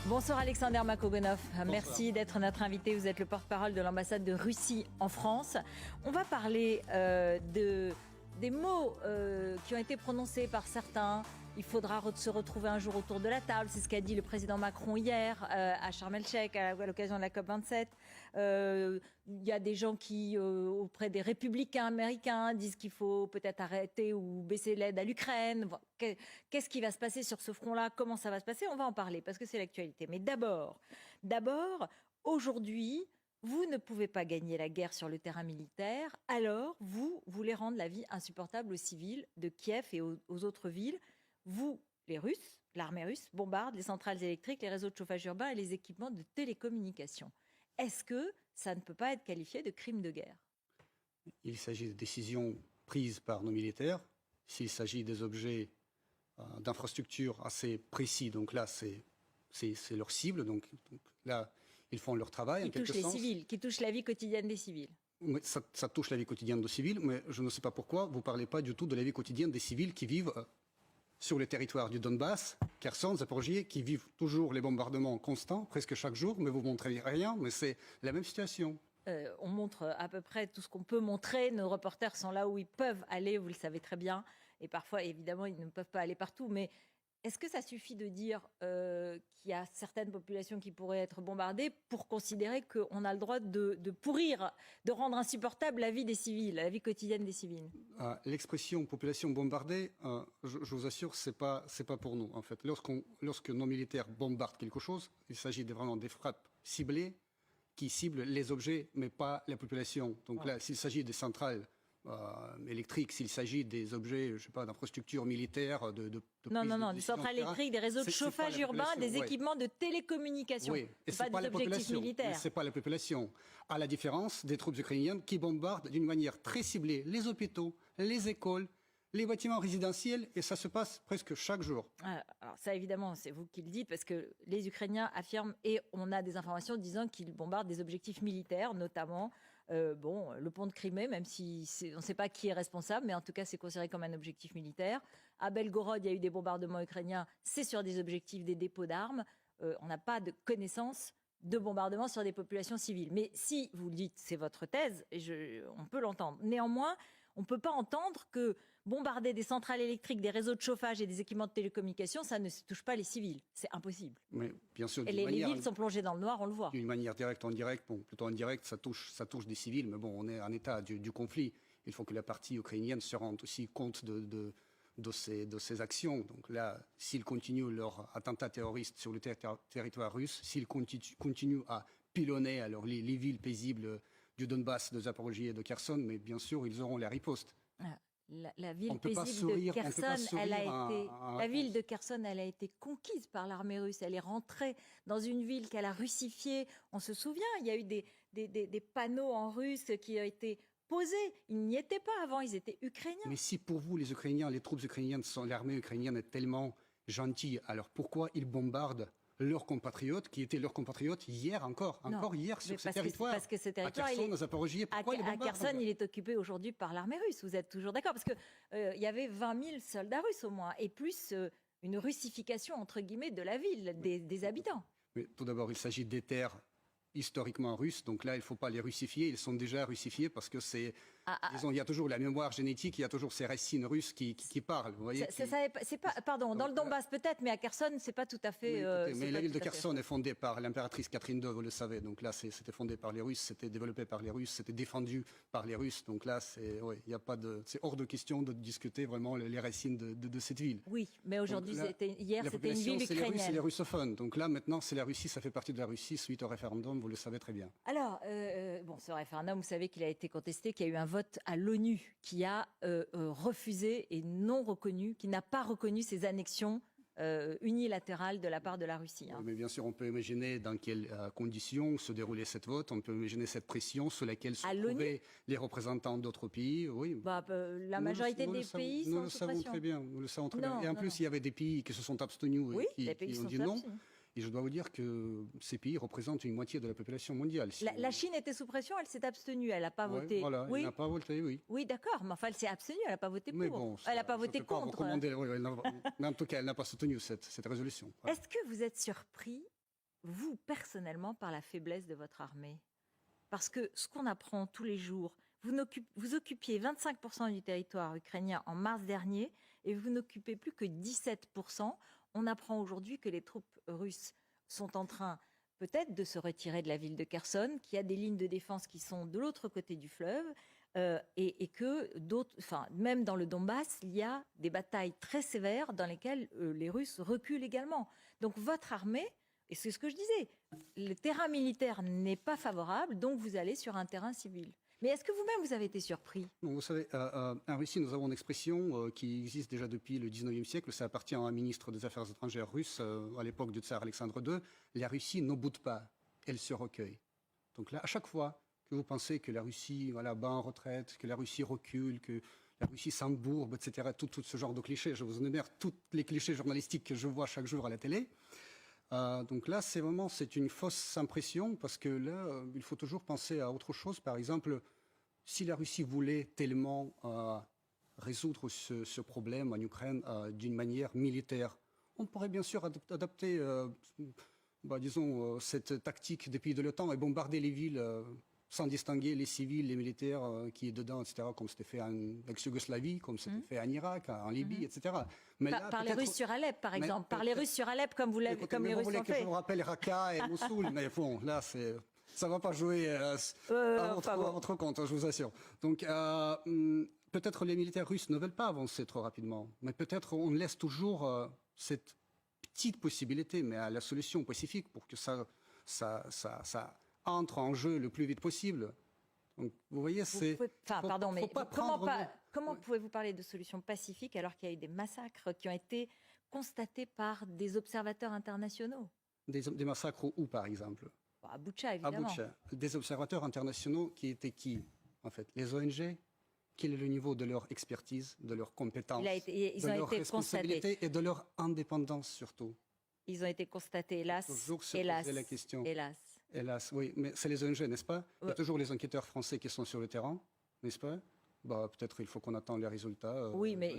Bonsoir Alexander Makogonov, merci d'être notre invité. Vous êtes le porte-parole de l'ambassade de Russie en France. On va parler des mots qui ont été prononcés par certains. Il faudra se retrouver un jour autour de la table. C'est ce qu'a dit le président Macron hier à Sharm el-Sheikh à l'occasion de la COP27. Il y a des gens qui, auprès des républicains américains, disent qu'il faut peut-être arrêter ou baisser l'aide à l'Ukraine. Qu'est-ce qui va se passer sur ce front-là? Comment ça va se passer? On va en parler parce que c'est l'actualité. Mais d'abord, aujourd'hui, vous ne pouvez pas gagner la guerre sur le terrain militaire. Alors, vous voulez rendre la vie insupportable aux civils de Kiev et aux autres villes. Vous, les Russes, l'armée russe, bombardent les centrales électriques, les réseaux de chauffage urbain et les équipements de télécommunication. Est-ce que ça ne peut pas être qualifié de crime de guerre? Il s'agit de décisions prises par nos militaires. S'il s'agit des objets d'infrastructures assez précis, donc là, c'est leur cible. Donc là, ils font leur travail. Qui touche les civils, qui touche la vie quotidienne des civils. Mais ça touche la vie quotidienne des civils, mais je ne sais pas pourquoi vous ne parlez pas du tout de la vie quotidienne des civils qui vivent sur le territoire du Donbass, Kherson, Zaporijie, qui vivent toujours les bombardements constants, presque chaque jour, mais vous ne montrez rien, mais c'est la même situation. On montre à peu près tout ce qu'on peut montrer. Nos reporters sont là où ils peuvent aller, vous le savez très bien. Et parfois, évidemment, ils ne peuvent pas aller partout. Mais est-ce que ça suffit de dire qu'il y a certaines populations qui pourraient être bombardées pour considérer qu'on a le droit de pourrir, de rendre insupportable la vie des civils, la vie quotidienne des civils? L'expression population bombardée, je vous assure, c'est pas pour nous. En fait, lorsque nos militaires bombardent quelque chose, il s'agit vraiment des frappes ciblées qui ciblent les objets, mais pas la population. Donc là, s'il s'agit des centrales électriques, s'il s'agit des objets, je sais pas, d'infrastructures militaires, Non, des centrales électriques, des réseaux de chauffage urbain, des équipements de télécommunication. Oui, et c'est pas des objectifs militaires. C'est pas la population. À la différence des troupes ukrainiennes qui bombardent d'une manière très ciblée les hôpitaux, les écoles, les bâtiments résidentiels, et ça se passe presque chaque jour. Alors ça, évidemment, c'est vous qui le dites, parce que les Ukrainiens affirment, et on a des informations disant qu'ils bombardent des objectifs militaires, notamment le pont de Crimée, même si on ne sait pas qui est responsable, mais en tout cas, c'est considéré comme un objectif militaire. À Belgorod, il y a eu des bombardements ukrainiens, c'est sur des objectifs, des dépôts d'armes. On n'a pas de connaissance de bombardements sur des populations civiles. Mais si vous le dites, c'est votre thèse, et on peut l'entendre. Néanmoins, on ne peut pas entendre que bombarder des centrales électriques, des réseaux de chauffage et des équipements de télécommunication, ça ne touche pas les civils. C'est impossible. Mais bien sûr, et les villes sont plongées dans le noir, on le voit. D'une manière directe, indirecte, plutôt indirecte, ça touche des civils. Mais bon, on est en état du conflit. Il faut que la partie ukrainienne se rende aussi compte de ces actions. Donc là, s'ils continuent leur attentat terroriste sur le territoire russe, s'ils continuent à pilonner alors les villes paisibles du Donbass, de Zaporijie et de Kherson, mais bien sûr, ils auront la riposte. La ville paisible de Kherson, la ville de Kherson, elle a été conquise par l'armée russe. Elle est rentrée dans une ville qu'elle a russifiée. On se souvient, il y a eu des panneaux en russe qui ont été posés. Ils n'y étaient pas avant, ils étaient ukrainiens. Mais si pour vous, les Ukrainiens, les troupes ukrainiennes, l'armée ukrainienne est tellement gentille, alors pourquoi ils bombardent leurs compatriotes, qui étaient leurs compatriotes hier encore hier sur ce territoire. Parce que ce territoire, à Kherson, à Zaporijie, pourquoi ils bombardent? À Kherson, il est occupé aujourd'hui par l'armée russe. Vous êtes toujours d'accord? Parce que il y avait 20 000 soldats russes au moins, et plus une russification entre guillemets de la ville, des habitants. Mais tout d'abord, il s'agit des terres historiquement russes, donc là, il ne faut pas les russifier. Ils sont déjà russifiés parce que disons, il y a toujours la mémoire génétique, il y a toujours ces racines russes qui parlent. Vous voyez, pardon, dans le Donbass peut-être, mais à Kherson, c'est pas tout à fait. Mais la ville de Kherson est fondée par l'impératrice Catherine II, vous le savez. Donc là, c'était fondé par les Russes, c'était développé par les Russes, c'était défendu par les Russes. Donc là, c'est hors de question de discuter vraiment les racines de cette ville. Oui, mais aujourd'hui, c'était une ville ukrainienne. C'est les Russes et les russophones. Donc là, maintenant, c'est la Russie, ça fait partie de la Russie suite au référendum. Vous le savez très bien. Alors, ce référendum, vous savez qu'il a été contesté, qu'il y a eu un vote à l'ONU qui a refusé et non reconnu, qui n'a pas reconnu ces annexions unilatérales de la part de la Russie. Mais bien sûr, on peut imaginer dans quelles conditions se déroulait cette vote, on peut imaginer cette pression sur laquelle se trouvaient les représentants d'autres pays. Oui. La majorité des pays sont sous pression. Nous le savons très bien. Et en plus, il y avait des pays qui se sont abstenus et qui ont dit non. Et je dois vous dire que ces pays représentent une moitié de la population mondiale. La Chine était sous pression, elle s'est abstenue, elle n'a pas voté. Voilà, elle n'a pas voté, oui. Oui, d'accord, mais enfin, elle s'est abstenue, elle n'a pas voté pour. Mais bon, elle n'a pas voté contre. Mais en tout cas, elle n'a pas soutenu cette résolution. Voilà. Est-ce que vous êtes surpris vous, personnellement, par la faiblesse de votre armée? Parce que ce qu'on apprend tous les jours, vous occupiez 25% du territoire ukrainien en mars dernier et vous n'occupez plus que 17%. On apprend aujourd'hui que les troupes russes sont en train peut-être de se retirer de la ville de Kherson, qu'il y a des lignes de défense qui sont de l'autre côté du fleuve et que d'autres, enfin, même dans le Donbass, il y a des batailles très sévères dans lesquelles les Russes reculent également. Donc votre armée, et c'est ce que je disais, le terrain militaire n'est pas favorable, donc vous allez sur un terrain civil. Mais est-ce que vous-même, vous avez été surpris? Donc, vous savez, en Russie, nous avons une expression qui existe déjà depuis le 19e siècle. Ça appartient à un ministre des Affaires étrangères russe à l'époque du tsar Alexandre II. La Russie ne boude pas, elle se recueille. Donc là, à chaque fois que vous pensez que la Russie bat en retraite, que la Russie recule, que la Russie s'embourbe, etc., tout ce genre de clichés, je vous énumère tous les clichés journalistiques que je vois chaque jour à la télé. Donc là, c'est une fausse impression parce que là, il faut toujours penser à autre chose. Par exemple, si la Russie voulait tellement résoudre ce problème en Ukraine d'une manière militaire, on pourrait bien sûr adapter, disons, cette tactique des pays de l'OTAN et bombarder les villes sans distinguer les civils, les militaires qui est dedans, etc., comme c'était fait en ex-Yougoslavie, comme c'était fait en Irak, en Libye, etc. Mais par les Russes sur Alep, par exemple. Par les Russes sur Alep, comme les Russes ont fait. Vous voulez que je vous rappelle Raqqa et Mossoul, mais bon, là, ça ne va pas jouer à votre compte, je vous assure. Donc, peut-être les militaires russes ne veulent pas avancer trop rapidement, mais peut-être on laisse toujours cette petite possibilité, mais à la solution pacifique pour que ça entre en jeu le plus vite possible. Donc, vous voyez, c'est... Pardon, mais comment pouvez-vous parler de solution pacifique alors qu'il y a eu des massacres qui ont été constatés par des observateurs internationaux? Des massacres où, par exemple? À Boutcha, évidemment. À Boutcha. Des observateurs internationaux qui étaient qui, en fait? Les ONG? Quel est le niveau de leur expertise, de leur compétence, de leur responsabilité et de leur indépendance surtout? Ils ont été constatés, hélas. Toujours se hélas, poser la question. Hélas, oui, mais c'est les ONG, n'est-ce pas? Il y a toujours les enquêteurs français qui sont sur le terrain, n'est-ce pas? Peut-être il faut qu'on attende les résultats. Oui, mais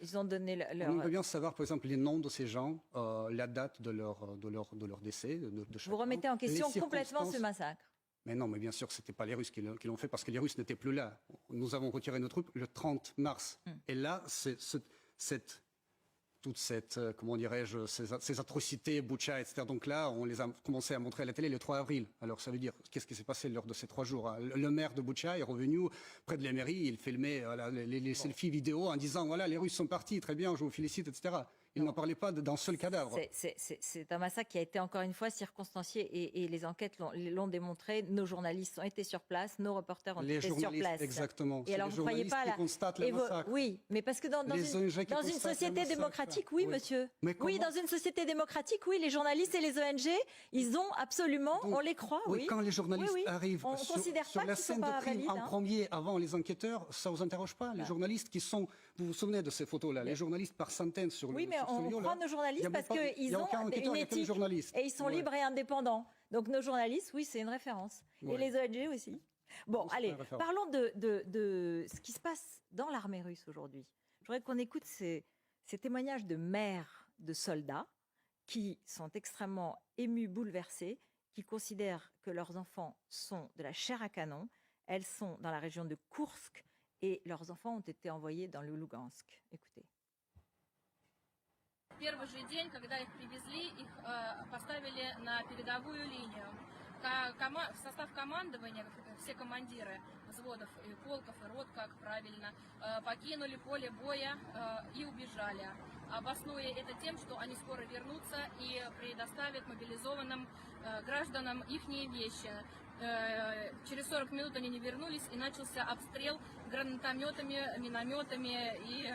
ils ont donné leur... On veut bien savoir, par exemple, les noms de ces gens, la date de leur décès. Vous remettez en question complètement ce massacre? Mais non, mais bien sûr, ce n'était pas les Russes qui l'ont fait parce que les Russes n'étaient plus là. Nous avons retiré nos troupes le 30 mars. Et là, toute cette, comment dirais-je, ces atrocités, Boutcha, etc. Donc là, on les a commencé à montrer à la télé le 3 avril. Alors ça veut dire, qu'est-ce qui s'est passé lors de ces 3 jours? Le maire de Boutcha est revenu près de la mairie, il filmait les selfies vidéo en disant, voilà, les Russes sont partis, très bien, je vous félicite, etc. Il n'en parlait pas d'un seul cadavre. C'est un massacre qui a été encore une fois circonstancié et les enquêtes l'ont démontré. Nos journalistes ont été sur place, nos reporters ont été sur place. Exactement. Et alors vous ne croyez pas qui constatent les massacres. Oui, mais parce que dans une société démocratique, oui, monsieur. Oui, dans une société démocratique, oui, les journalistes et les ONG, ils ont absolument, on les croit, oui. Quand les journalistes arrivent on sur la scène de crime en premier, avant les enquêteurs, ça ne vous interroge pas? Les journalistes qui sont, vous vous souvenez de ces photos-là, les journalistes par centaines sur le on prend nos journalistes parce qu'ils ont une éthique et ils sont libres et indépendants. Donc nos journalistes, oui, c'est une référence. Et les ONG aussi. Bon, allez, parlons de ce qui se passe dans l'armée russe aujourd'hui. Je voudrais qu'on écoute ces témoignages de mères de soldats qui sont extrêmement émus, bouleversés, qui considèrent que leurs enfants sont de la chair à canon. Elles sont dans la région de Koursk et leurs enfants ont été envoyés dans le Lugansk. Écoutez. Первый же день, когда их привезли, их поставили на передовую линию. В состав командования все командиры взводов и полков, и рот, как правильно, покинули поле боя и убежали, обоснуя это тем, что они скоро вернутся и предоставят мобилизованным гражданам ихние вещи. Через 40 минут они не вернулись, и начался обстрел гранатометами, минометами и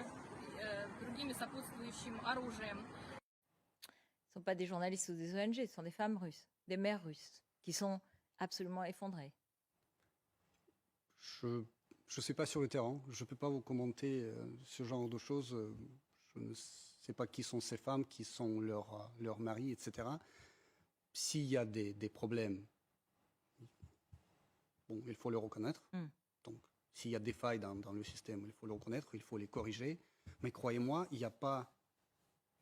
другими сопутствующим оружием. Ce ne sont pas des journalistes ou des ONG, ce sont des femmes russes, des mères russes, qui sont absolument effondrées. Je ne suis pas sur le terrain, je ne peux pas vous commenter ce genre de choses. Je ne sais pas qui sont ces femmes, qui sont leurs maris, etc. S'il y a des problèmes, bon, il faut le reconnaître. Donc, s'il y a des failles dans le système, il faut le reconnaître, il faut les corriger. Mais croyez-moi, il n'y a pas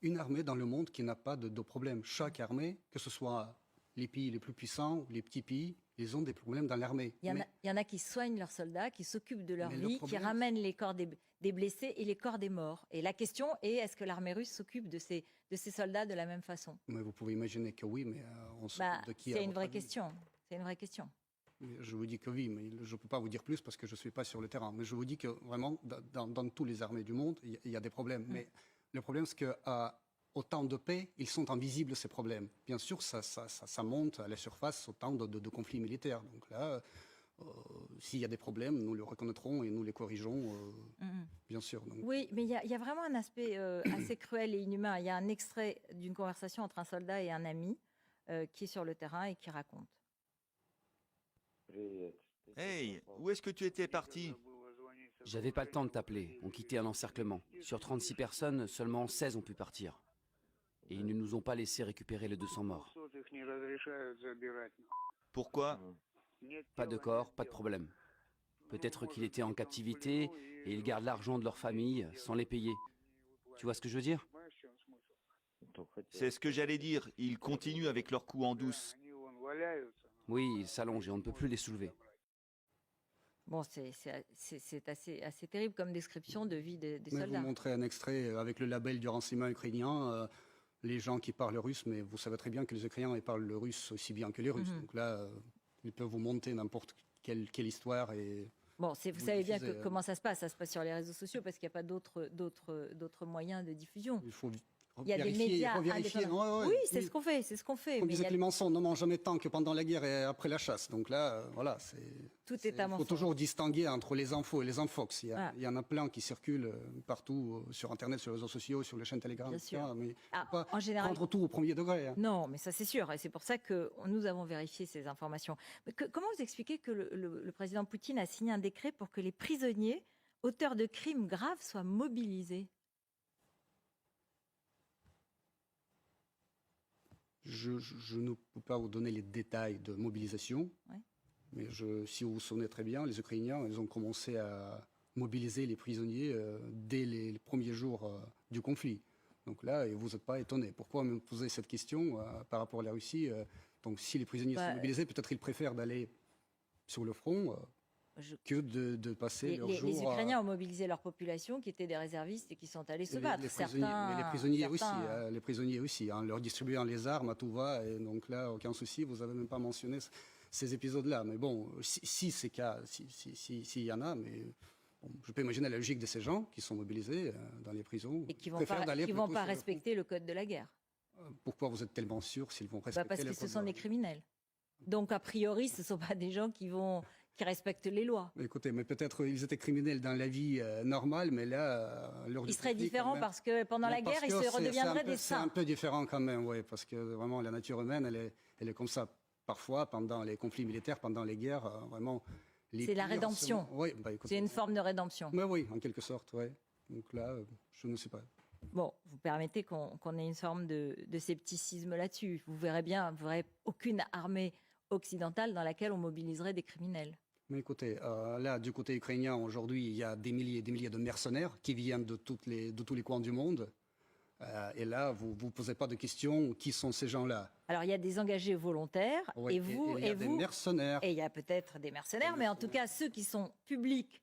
une armée dans le monde qui n'a pas de problème. Chaque armée, que ce soit les pays les plus puissants, les petits pays, ils ont des problèmes dans l'armée. Il y en a qui soignent leurs soldats, qui s'occupent de leur Mais le vie, qui problème- ramènent les corps des blessés et les corps des morts. Et la question est, est-ce que l'armée russe s'occupe de ces soldats de la même façon? Mais vous pouvez imaginer que oui, mais on s'occupe Bah, de qui à c'est une votre vraie avis? question. C'est une vraie question. Je vous dis que oui, mais je ne peux pas vous dire plus parce que je ne suis pas sur le terrain. Mais je vous dis que vraiment, dans toutes les armées du monde, il y a des problèmes. Mais le problème, c'est qu'au temps de paix, ils sont invisibles, ces problèmes. Bien sûr, ça monte à la surface au temps de conflits militaires. Donc là, s'il y a des problèmes, nous les reconnaîtrons et nous les corrigeons, bien sûr. Donc, Oui, mais il y a vraiment un aspect assez cruel et inhumain. Il y a un extrait d'une conversation entre un soldat et un ami qui est sur le terrain et qui raconte. Hey, où est-ce que tu étais parti? J'avais pas le temps de t'appeler. On quittait un encerclement. Sur 36 personnes, seulement 16 ont pu partir. Et ils ne nous ont pas laissé récupérer les 200 morts. Pourquoi? Pas de corps, pas de problème. Peut-être qu'il était en captivité et ils gardent l'argent de leur famille sans les payer. Tu vois ce que je veux dire? C'est ce que j'allais dire. Ils continuent avec leurs coups en douce. Oui, ils s'allongent et on ne peut plus les soulever. Bon, c'est assez terrible comme description de vie des mais soldats. vous montrez un extrait avec le label du renseignement ukrainien. Les gens qui parlent russe, mais vous savez très bien que les Ukrainiens ils parlent le russe aussi bien que les Russes. Donc là, ils peuvent vous monter n'importe quelle histoire. Et Bon, vous vous savez bien diffusez, comment ça se passe. Ça se passe sur les réseaux sociaux parce qu'il n'y a pas d'autres moyens de diffusion. il faut Il y a des vérifier, médias revérifier. indépendants. Ouais, Oui, c'est ce qu'on fait. C'est ce qu'on fait. Comme Mais il y disait a- Clémenceau, ne mange jamais tant que pendant la guerre et après la chasse. Donc là, voilà, Tout est il à faut mensonge. toujours distinguer entre les infos et les infox. Voilà. Il y en a plein qui circulent partout sur Internet, sur les réseaux sociaux, sur les chaînes Telegram, Bien etc. sûr. Mais Ah, faut pas en général, prendre tout au premier degré. Hein. non, mais ça c'est sûr, et c'est pour ça que nous avons vérifié ces informations. Mais comment vous expliquez que le président Poutine a signé un décret pour que les prisonniers auteurs de crimes graves soient mobilisés? Je ne peux pas vous donner les détails de mobilisation, Ouais. mais si vous vous souvenez très bien, les Ukrainiens, ils ont commencé à mobiliser les prisonniers dès les premiers jours du conflit. Donc là, vous n'êtes pas étonné. Pourquoi me poser cette question par rapport à la Russie Donc si les prisonniers Bah, sont mobilisés, peut-être ils préfèrent d'aller sur le front Je- que de passer leurs les jours. Ukrainiens ont mobilisé leur population, qui étaient des réservistes et qui sont allés se battre. Mais les prisonniers aussi, certains- les prisonniers aussi, leur distribuant les armes à tout va, et donc là, aucun souci, vous n'avez même pas mentionné ces épisodes-là. Mais bon, si c'est cas, s'il y en a, mais bon, je peux imaginer la logique de ces gens qui sont mobilisés dans les prisons. et qui ne préfèrent d'aller vont plutôt pas sur le respecter le code de la guerre. front. Pourquoi vous êtes tellement sûr s'ils vont respecter Parce le que ce code sont de la des criminels. Donc, a priori, ce ne sont pas des gens qui respectent les lois. Écoutez, mais peut-être ils étaient criminels dans la vie normale, mais là, leur Ils seraient discipline, quand différents même- parce que pendant la Mais parce guerre, ils que se redeviendraient des C'est un saints. peu différent quand même, oui, parce que vraiment la nature humaine, elle est comme ça. Parfois, pendant les conflits militaires, pendant les guerres, vraiment. C'est la rédemption. Oui, bah, écoutez, C'est une forme de rédemption. mais oui, en quelque sorte, oui. Donc là, je ne sais pas. Bon, vous permettez qu'on ait une forme de scepticisme là-dessus. Vous verrez bien, vous verrez aucune armée occidentale dans laquelle on mobiliserait des criminels. Mais écoutez, là, du côté ukrainien, aujourd'hui, il y a des milliers et des milliers de mercenaires qui viennent de tous les coins du monde. Et là, vous ne posez pas de questions, qui sont ces gens-là? Alors, il y a des engagés volontaires, Oui, et vous, il y a des mercenaires. et il y a peut-être des mercenaires, mais en tout cas, ceux qui sont publics,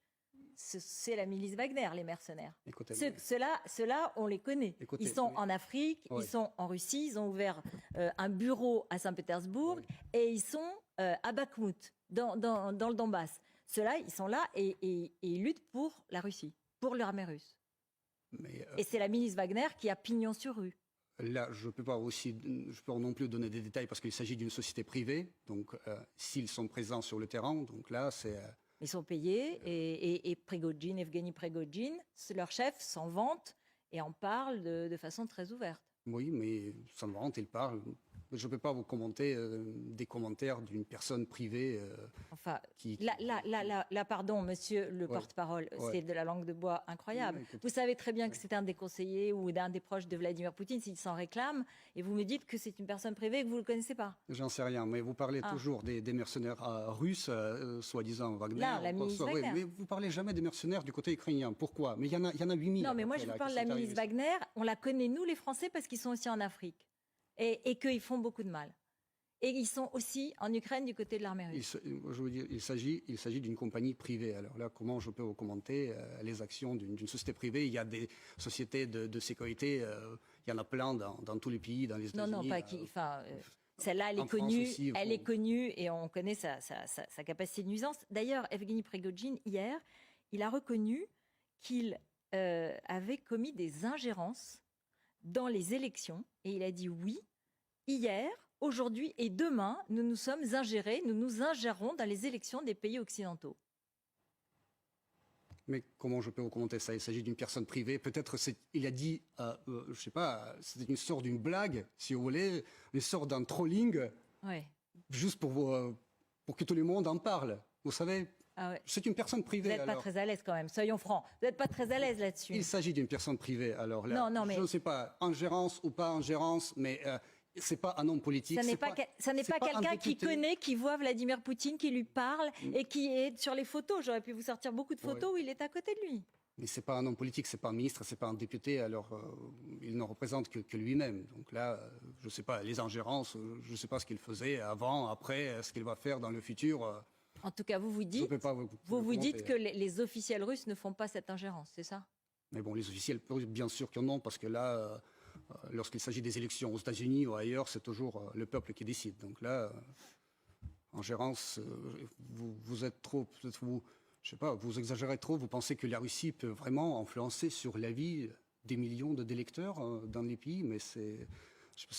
c'est la milice Wagner, les mercenaires. Écoutez, Ceux-là, on les connaît. Écoutez, Ils sont mais- en Afrique, Ouais. ils sont en Russie, ils ont ouvert un bureau à Saint-Pétersbourg et ils sont à Bakhmout, dans le Donbass. Ceux-là, ils sont là et ils luttent pour la Russie, pour l'armée russe. mais, Et c'est la milice Wagner qui a pignon sur rue. là, je peux non plus donner des détails parce qu'il s'agit d'une société privée. Donc, s'ils sont présents sur le terrain, donc là, c'est Ils sont payés et Prigogine, Evgeny Prigogine, leur chef, s'en vante et en parle de façon très ouverte. oui, mais ça me vante, il parle. Je ne peux pas vous commenter des commentaires d'une personne privée Enfin, qui. là, pardon, monsieur le Ouais. porte-parole, Ouais. c'est de la langue de bois incroyable. Ouais, écoute. Vous savez très bien que c'est un des conseillers ou d'un des proches de Vladimir Poutine, s'il s'en réclame, et vous me dites que c'est une personne privée et que vous ne le connaissez pas. J'en sais rien, mais vous parlez Ah. toujours des mercenaires russes, soi-disant Wagner. Là, la encore milice ça, oui, Wagner. mais vous parlez jamais des mercenaires du côté ukrainien. Pourquoi? Mais il y en a 8000. Non, mais moi, je vous parle de la milice Wagner. On la connaît, nous, les Français, parce qu'ils sont aussi en Afrique et qu'ils font beaucoup de mal. Et ils sont aussi en Ukraine du côté de l'armée russe. Je veux dire, il s'agit d'une compagnie privée. Alors là, comment je peux vous commenter les actions d'une société privée? Il y a des sociétés de sécurité, il y en a plein dans tous les pays, dans les États-Unis. Non, pas qui. Enfin, celle-là, elle est en France connue. aussi, Elle est connue et on connaît sa capacité de nuisance. D'ailleurs, Evgeny Prigojine, hier, il a reconnu qu'il avait commis des ingérences dans les élections. Et il a dit oui, hier, aujourd'hui et demain, nous nous sommes ingérés, nous nous ingérons dans les élections des pays occidentaux. Mais comment je peux vous commenter ça? Il s'agit d'une personne privée. Peut-être il a dit, je sais pas, c'était une sorte d'une blague, si vous voulez, une sorte d'un trolling, Ouais. juste pour que tout le monde en parle. Vous savez, Ah ouais. c'est une personne Vous privée. n'êtes pas alors. très à l'aise quand même, soyons francs. Vous n'êtes pas très à l'aise là-dessus. Il s'agit d'une personne privée. Alors là, Non, mais je ne sais pas, ingérence ou pas ingérence, mais c'est pas un homme politique. Ça n'est pas un quelqu'un qui député. connaît, qui voit Vladimir Poutine, qui lui parle et qui est sur les photos. J'aurais pu vous sortir beaucoup de photos où il est à côté de lui. Mais c'est pas un homme politique, c'est pas un ministre, c'est pas un député. Alors il ne représente que lui-même. Donc là, je sais pas les ingérences, je sais pas ce qu'il faisait avant, après, ce qu'il va faire dans le futur. En tout cas, vous Je dites, peux pas vous dites que commenter. les officiels russes ne font pas cette ingérence, c'est ça? Mais bon, les officiels, bien sûr que non, parce que là, lorsqu'il s'agit des élections aux États-Unis ou ailleurs, c'est toujours le peuple qui décide. Donc là, ingérence, vous êtes trop, peut-être je sais pas, vous exagérez trop. Vous pensez que la Russie peut vraiment influencer sur la vie des millions d'électeurs dans les pays, mais c'est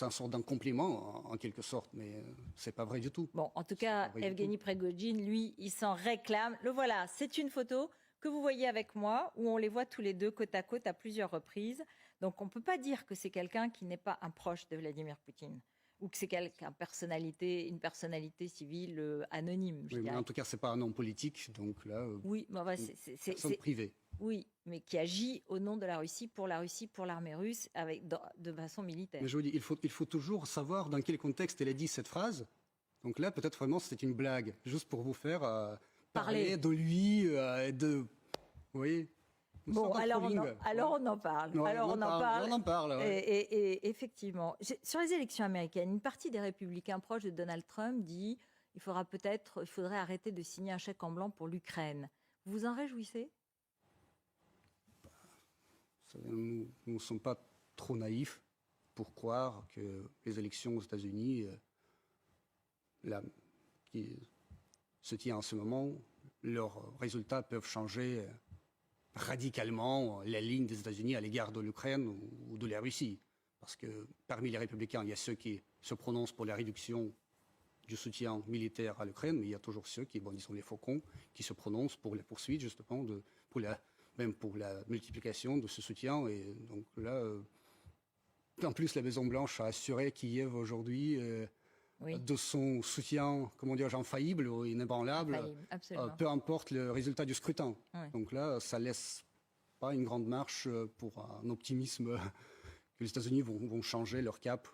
un sort d'un compliment en quelque sorte, mais c'est pas vrai du tout. Bon, en tout cas, vrai du Evgeny Prigojine, lui, il s'en réclame. Le voilà, c'est une photo que vous voyez avec moi, où on les voit tous les deux côte à côte à plusieurs reprises. Donc on ne peut pas dire que c'est quelqu'un qui n'est pas un proche de Vladimir Poutine, ou que c'est une personnalité civile anonyme. Je Oui, mais dirais. en tout cas, c'est pas un homme politique, donc là, Oui, mais enfin, personne privée. oui, mais qui agit au nom de la Russie, pour l'armée russe, de façon militaire. Mais je vous dis, il faut toujours savoir dans quel contexte elle a dit cette phrase. Donc là, peut-être vraiment c'était une blague, juste pour vous faire parler de lui, et de, vous voyez. une Bon, sorte de alors trolling. on en parle. Ouais, Alors on en parle. On en parle. Ouais. Et effectivement, sur les élections américaines, une partie des républicains proches de Donald Trump dit il faudrait arrêter de signer un chèque en blanc pour l'Ukraine. Vous vous en réjouissez? Nous ne sommes pas trop naïfs pour croire que les élections aux États-Unis, qui se tient en ce moment, leurs résultats peuvent changer radicalement la ligne des États-Unis à l'égard de l'Ukraine ou de la Russie. Parce que parmi les républicains, il y a ceux qui se prononcent pour la réduction du soutien militaire à l'Ukraine, mais il y a toujours ceux qui, disons les faucons, qui se prononcent pour la poursuite, justement, même pour la multiplication de ce soutien. Et donc là, en plus, la Maison-Blanche a assuré Kiev aujourd'hui de son soutien, infaillible ou inébranlable, peu importe le résultat du scrutin. Oui. Donc là, ça laisse pas une grande marche pour un optimisme que les États-Unis vont changer leur cap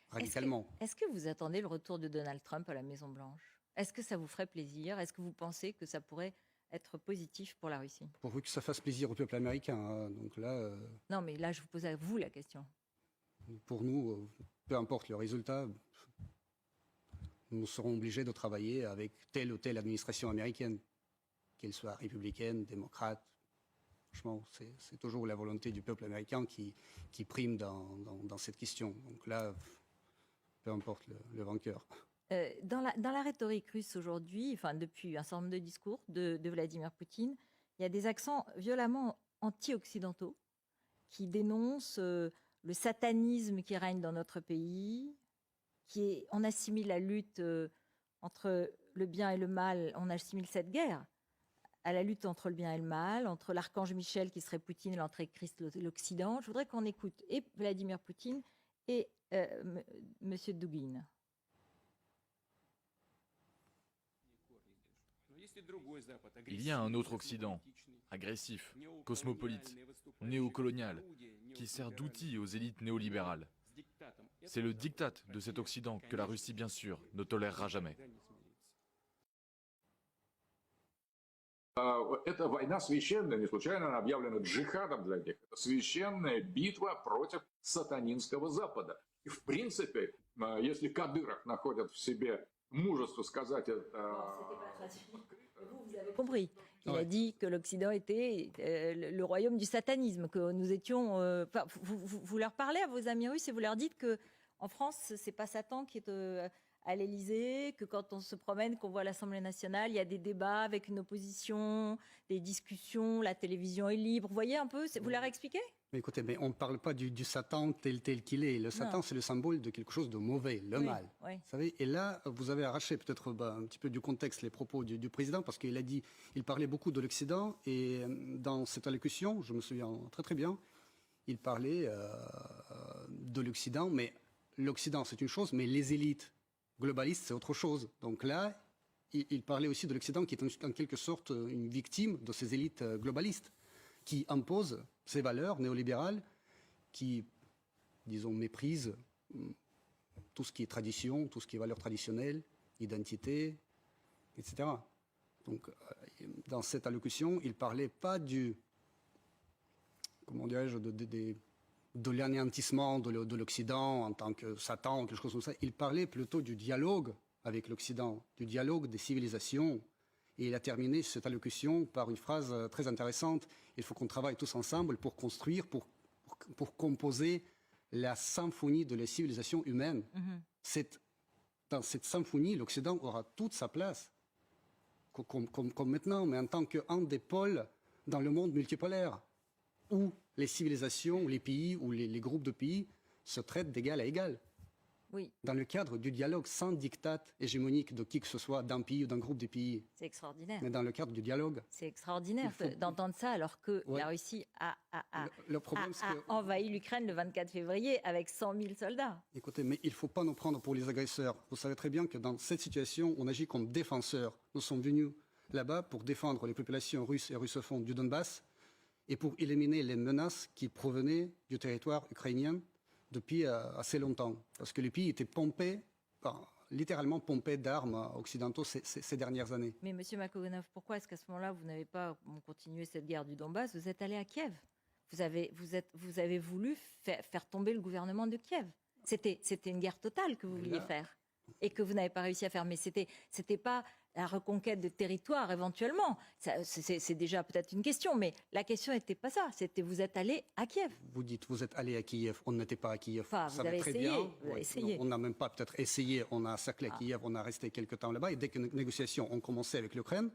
radicalement. Est-ce que vous attendez le retour de Donald Trump à la Maison-Blanche? Est-ce que ça vous ferait plaisir? Est-ce que vous pensez que ça pourrait être positif pour la Russie? Pourvu que ça fasse plaisir au peuple américain. Hein. Donc là, non, mais là, je vous pose à vous la question. Pour nous, peu importe le résultat, nous serons obligés de travailler avec telle ou telle administration américaine, qu'elle soit républicaine, démocrate. Franchement, c'est toujours la volonté du peuple américain qui prime dans cette question. Donc là, peu importe le vainqueur. Dans la rhétorique russe aujourd'hui, depuis un certain nombre de discours de Vladimir Poutine, il y a des accents violemment anti-occidentaux qui dénoncent le satanisme qui règne dans notre pays, on assimile la lutte entre le bien et le mal, on assimile cette guerre à la lutte entre le bien et le mal, entre l'archange Michel qui serait Poutine et l'antéchrist l'Occident. Je voudrais qu'on écoute et Vladimir Poutine et Monsieur Dugin. Il y a un autre Occident, agressif, cosmopolite, néocolonial, qui sert d'outil aux élites néolibérales. C'est le diktat de cet Occident que la Russie, bien sûr, ne tolérera jamais. Эта война священная, не случайно она объявлена джихадом для них. Это священная битва против сатанинского Запада. И в принципе Если Кадыров находит в себе мужество сказать Vous avez compris. Il a Ouais. dit que l'Occident était le royaume du satanisme, que nous étions. Enfin, vous leur parlez à vos amis russes et vous leur dites que en France, c'est pas Satan qui est à l'Élysée, que quand on se promène, qu'on voit à l'Assemblée nationale, il y a des débats avec une opposition, des discussions, la télévision est libre. Vous voyez un peu, vous leur expliquez? Mais écoutez, mais on ne parle pas du Satan tel qu'il est. Le Satan, c'est le symbole de quelque chose de mauvais, le Oui, mal. oui. Vous savez, et là, vous avez arraché peut-être un petit peu du contexte les propos du président, parce qu'il a dit, il parlait beaucoup de l'Occident, et dans cette allocution, je me souviens très très bien, il parlait de l'Occident, mais l'Occident c'est une chose, mais les élites globalistes c'est autre chose. Donc là, il parlait aussi de l'Occident qui est en quelque sorte une victime de ces élites globalistes, qui imposent ces valeurs néolibérales, qui, disons, méprisent tout ce qui est tradition, tout ce qui est valeurs traditionnelles, identité, etc. Donc, dans cette allocution, il ne parlait pas du, comment dirais-je, de l'anéantissement de l'Occident en tant que Satan, quelque chose comme ça. Il parlait plutôt du dialogue avec l'Occident, du dialogue des civilisations. Et il a terminé cette allocution par une phrase très intéressante. Il faut qu'on travaille tous ensemble pour construire, pour composer la symphonie de la civilisation humaine. Dans cette symphonie, l'Occident aura toute sa place, comme maintenant, mais en tant qu'un des pôles dans le monde multipolaire, où les civilisations, les pays, ou les groupes de pays se traitent d'égal à égal. Oui, Dans le cadre du dialogue sans dictat hégémonique de qui que ce soit, d'un pays ou d'un groupe de pays, c'est extraordinaire. mais dans le cadre du dialogue. C'est extraordinaire Il faut- d'entendre ça alors que Ouais. la Russie a Le problème, c'est que, envahi l'Ukraine le 24 février avec 100 000 soldats. écoutez, mais il ne faut pas nous prendre pour les agresseurs. Vous savez très bien que dans cette situation, on agit comme défenseurs. Nous sommes venus là-bas pour défendre les populations russes et russophones du Donbass et pour éliminer les menaces qui provenaient du territoire ukrainien depuis assez longtemps. Parce que le pays était pompé, littéralement pompé d'armes occidentaux ces dernières années. Mais Monsieur Makogonov, pourquoi est-ce qu'à ce moment-là, vous n'avez pas continué cette guerre du Donbass? Vous êtes allé à Kiev. Vous avez voulu faire tomber le gouvernement de Kiev. C'était une guerre totale que vous vouliez faire et que vous n'avez pas réussi à faire. Mais c'était pas la reconquête de territoire éventuellement. C'est déjà peut-être une question, mais la question n'était pas ça. C'était vous êtes allé à Kiev. Vous dites, vous êtes allé à Kiev, on n'était pas à Kiev. Enfin, vous savez avez très essayé, bien. vous avez Ouais, essayé. non, on n'a même pas peut-être essayé, on a cerclé Kiev, on a resté quelques temps là-bas. Et dès que les négociations ont commencé avec l'Ukraine,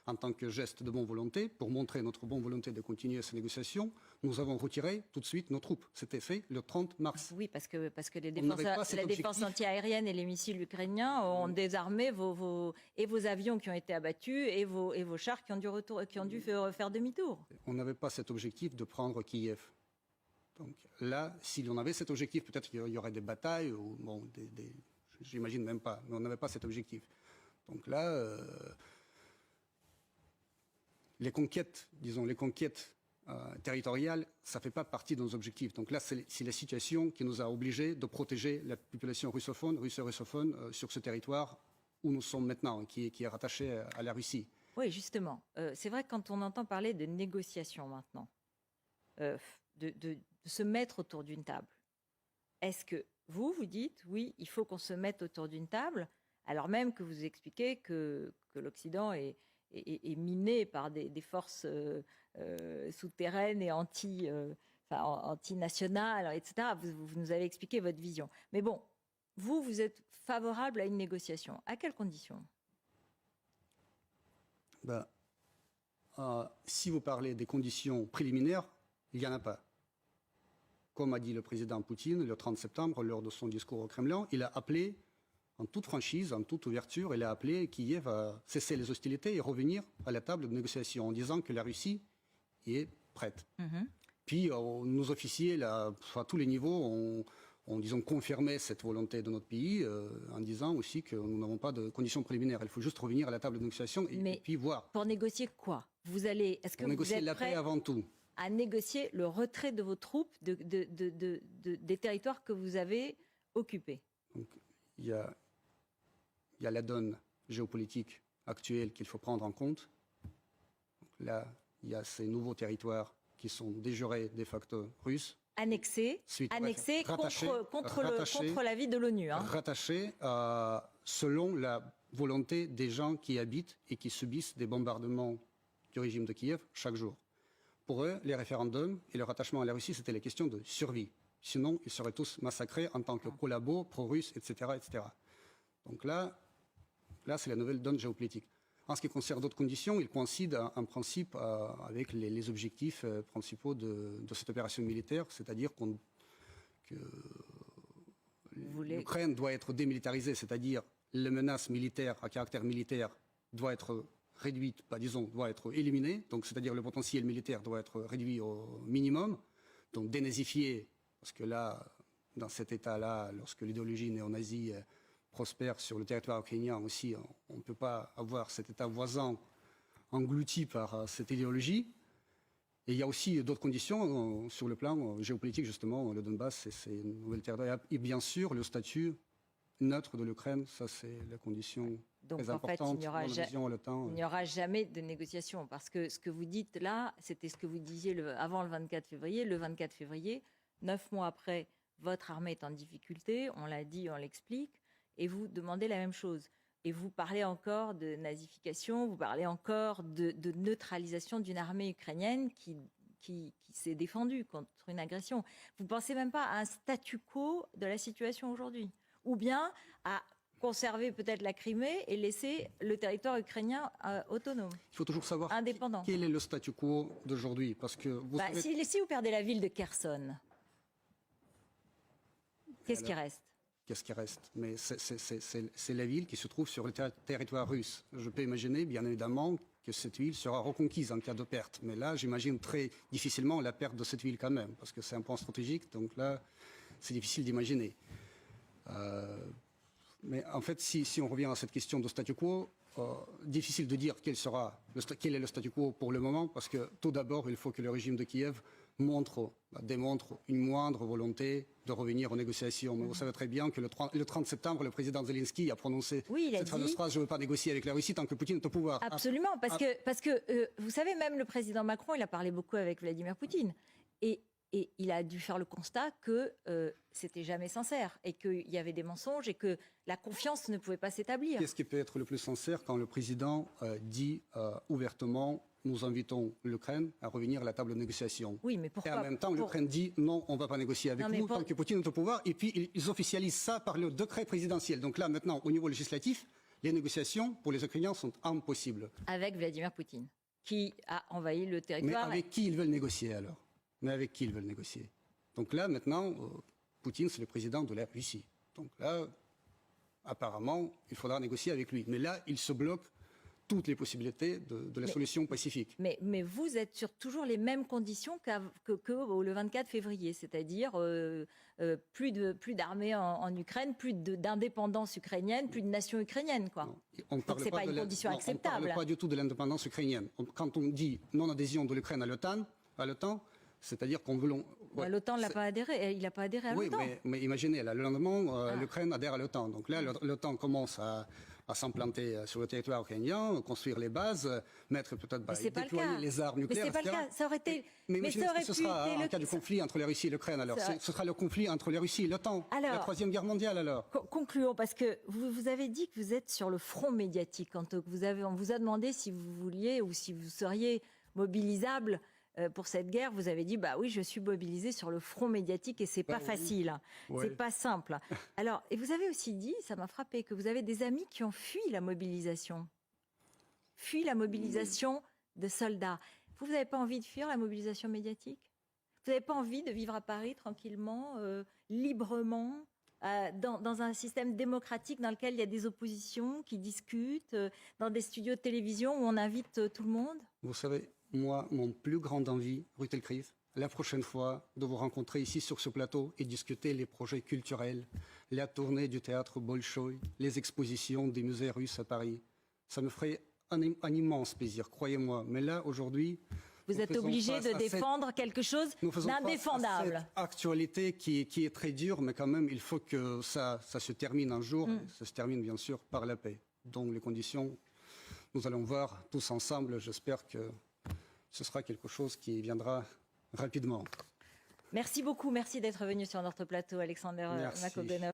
en tant que geste de bonne volonté, pour montrer notre bonne volonté de continuer ces négociations, nous avons retiré tout de suite nos troupes. C'était fait le 30 mars. Oui, parce que les On n'avait pas cet la défense objectif. antiaérienne et les missiles ukrainiens ont désarmé vos avions qui ont été abattus et vos chars qui ont dû faire demi-tour. On n'avait pas cet objectif de prendre Kiev. Donc là, si on avait cet objectif, peut-être qu'il y aurait des batailles, ou bon, j'imagine même pas, mais on n'avait pas cet objectif. Donc là, les conquêtes, disons, les conquêtes territoriales, ça ne fait pas partie de nos objectifs. Donc là, c'est la situation qui nous a obligés de protéger la population russophone, russe et russophone, sur ce territoire où nous sommes maintenant, qui est rattaché à la Russie. Oui, justement. C'est vrai que quand on entend parler de négociations maintenant, de se mettre autour d'une table, est-ce que vous dites, oui, il faut qu'on se mette autour d'une table, alors même que vous expliquez que l'Occident est miné par des forces souterraines et anti-nationales, etc. Vous nous avez expliqué votre vision. Mais bon, vous êtes favorable à une négociation. À quelles conditions? Si vous parlez des conditions préliminaires, il n'y en a pas. Comme a dit le président Poutine le 30 septembre lors de son discours au Kremlin, il a appelé, en toute franchise, en toute ouverture, il a appelé Kiev à cesser les hostilités et revenir à la table de négociation en disant que la Russie est prête. Puis nos officiers, à tous les niveaux, ont disons, confirmé cette volonté de notre pays en disant aussi que nous n'avons pas de conditions préliminaires. Il faut juste revenir à la table de négociation et puis voir. Pour négocier quoi? Est-ce que pour négocier vous êtes la paix prêt avant tout. à négocier le retrait de vos troupes des territoires que vous avez occupés? Donc, il y a la donne géopolitique actuelle qu'il faut prendre en compte. Donc là, il y a ces nouveaux territoires qui sont déjurés de facto russes. annexé, Suite, annexé rattaché, contre l'avis de l'ONU. Hein. Rattaché selon la volonté des gens qui habitent et qui subissent des bombardements du régime de Kiev chaque jour. Pour eux, les référendums et le rattachement à la Russie, c'était les questions de survie. Sinon, ils seraient tous massacrés en tant que collabos, pro-russes, etc., etc. Donc là c'est la nouvelle donne géopolitique. En ce qui concerne d'autres conditions, il coïncide en principe avec les objectifs principaux de cette opération militaire, c'est-à-dire que l'Ukraine doit être démilitarisée, c'est-à-dire les menaces militaires à caractère militaire doit être réduite, doit être éliminée, donc c'est-à-dire le potentiel militaire doit être réduit au minimum, donc dénazifié, parce que là, dans cet état-là, lorsque l'idéologie néo-nazie prospère sur le territoire ukrainien aussi, on ne peut pas avoir cet état voisin englouti par cette idéologie. Et il y a aussi d'autres conditions sur le plan géopolitique, justement, le Donbass et ses nouvelles territoires. Et bien sûr, le statut neutre de l'Ukraine, ça c'est la condition donc, très en fait, importante. il n'y aura jamais de négociation. Parce que ce que vous dites là, c'était ce que vous disiez avant le 24 février. Le 24 février, 9 mois après, votre armée est en difficulté, on l'a dit, on l'explique, et vous demandez la même chose. Et vous parlez encore de nazification, vous parlez encore de neutralisation d'une armée ukrainienne qui s'est défendue contre une agression. Vous ne pensez même pas à un statu quo de la situation aujourd'hui, ou bien à conserver peut-être la Crimée et laisser le territoire ukrainien autonome. Il faut toujours savoir indépendant. Quel est le statu quo d'aujourd'hui, parce que vous savez... si vous perdez la ville de Kherson, qu'est-ce qui reste? Qu'est-ce qui reste? Mais c'est la ville qui se trouve sur le territoire russe. Je peux imaginer, bien évidemment, que cette ville sera reconquise en cas de perte. Mais là, j'imagine très difficilement la perte de cette ville quand même, parce que c'est un point stratégique. Donc là, c'est difficile d'imaginer. Mais en fait, si on revient à cette question de statu quo, difficile de dire quel est le statu quo pour le moment, parce que tout d'abord, il faut que le régime de Kiev démontre une moindre volonté de revenir aux négociations. Mais vous savez très bien que le 30 septembre, le président Zelensky a prononcé cette fameuse phrase « Je ne veux pas négocier avec la Russie tant que Poutine est au pouvoir ». Absolument, parce que vous savez, même le président Macron, il a parlé beaucoup avec Vladimir Poutine. Et il a dû faire le constat que c'était jamais sincère et qu'il y avait des mensonges et que la confiance ne pouvait pas s'établir. Qu'est-ce qui peut être le plus sincère quand le président dit ouvertement « Nous invitons l'Ukraine à revenir à la table de négociation ». Oui, mais pourquoi? Et en même temps, l'Ukraine dit « Non, on ne va pas négocier avec vous tant que Poutine est au pouvoir ». Et puis, ils officialisent ça par le décret présidentiel. Donc là, maintenant, au niveau législatif, les négociations pour les Ukrainiens sont impossibles. Avec Vladimir Poutine, qui a envahi le territoire. Mais avec qui ils veulent négocier alors? Mais avec qui ils veulent négocier? Donc là, maintenant, Poutine, c'est le président de la Russie. Donc là, apparemment, il faudra négocier avec lui. Mais là, il se bloque toutes les possibilités de la solution pacifique. Mais vous êtes sur toujours les mêmes conditions que le 24 février, c'est-à-dire plus d'armées en Ukraine, plus d'indépendance ukrainienne, plus de nation ukrainienne, quoi. Donc c'est pas une condition acceptable. On ne parle pas du tout de l'indépendance ukrainienne. Quand on dit non-adhésion de l'Ukraine à l'OTAN, c'est-à-dire qu'on veut... Ouais, l'OTAN n'a pas adhéré, il n'a pas adhéré à l'OTAN. Oui, mais imaginez, là, le lendemain, l'Ukraine adhère à l'OTAN. Donc là, l'OTAN commence à s'implanter sur le territoire ukrainien, construire les bases, mettre peut-être déployer les armes nucléaires, mais c'est pas le cas. Ça aurait été. Mais ce sera un cas de conflit entre la Russie et l'Ukraine. Alors, ce sera le conflit entre la Russie et l'OTAN. La Troisième Guerre mondiale, alors. Concluons, parce que vous avez dit que vous êtes sur le front médiatique. Quand on vous a demandé si vous vouliez ou si vous seriez mobilisable pour cette guerre, vous avez dit bah oui, je suis mobilisé sur le front médiatique et c'est pas facile, c'est pas simple. Alors, et vous avez aussi dit, ça m'a frappé, que vous avez des amis qui ont fui la mobilisation de soldats. Vous n'avez pas envie de fuir la mobilisation médiatique? Vous n'avez pas envie de vivre à Paris tranquillement, librement, dans un système démocratique dans lequel il y a des oppositions qui discutent, dans des studios de télévision où on invite tout le monde? Vous savez, moi, mon plus grande envie, Ruth Elkrief, la prochaine fois, de vous rencontrer ici sur ce plateau et discuter les projets culturels, la tournée du théâtre Bolchoï, les expositions des musées russes à Paris. Ça me ferait un immense plaisir, croyez-moi. Mais là, aujourd'hui... Vous êtes obligé de défendre quelque chose d'indéfendable. Cette actualité qui est très dure, mais quand même, il faut que ça se termine un jour. Ça se termine, bien sûr, par la paix. Donc, les conditions, nous allons voir tous ensemble. J'espère que ce sera quelque chose qui viendra rapidement. Merci beaucoup, merci d'être venu sur notre plateau, Alexander Merci. Makogonov.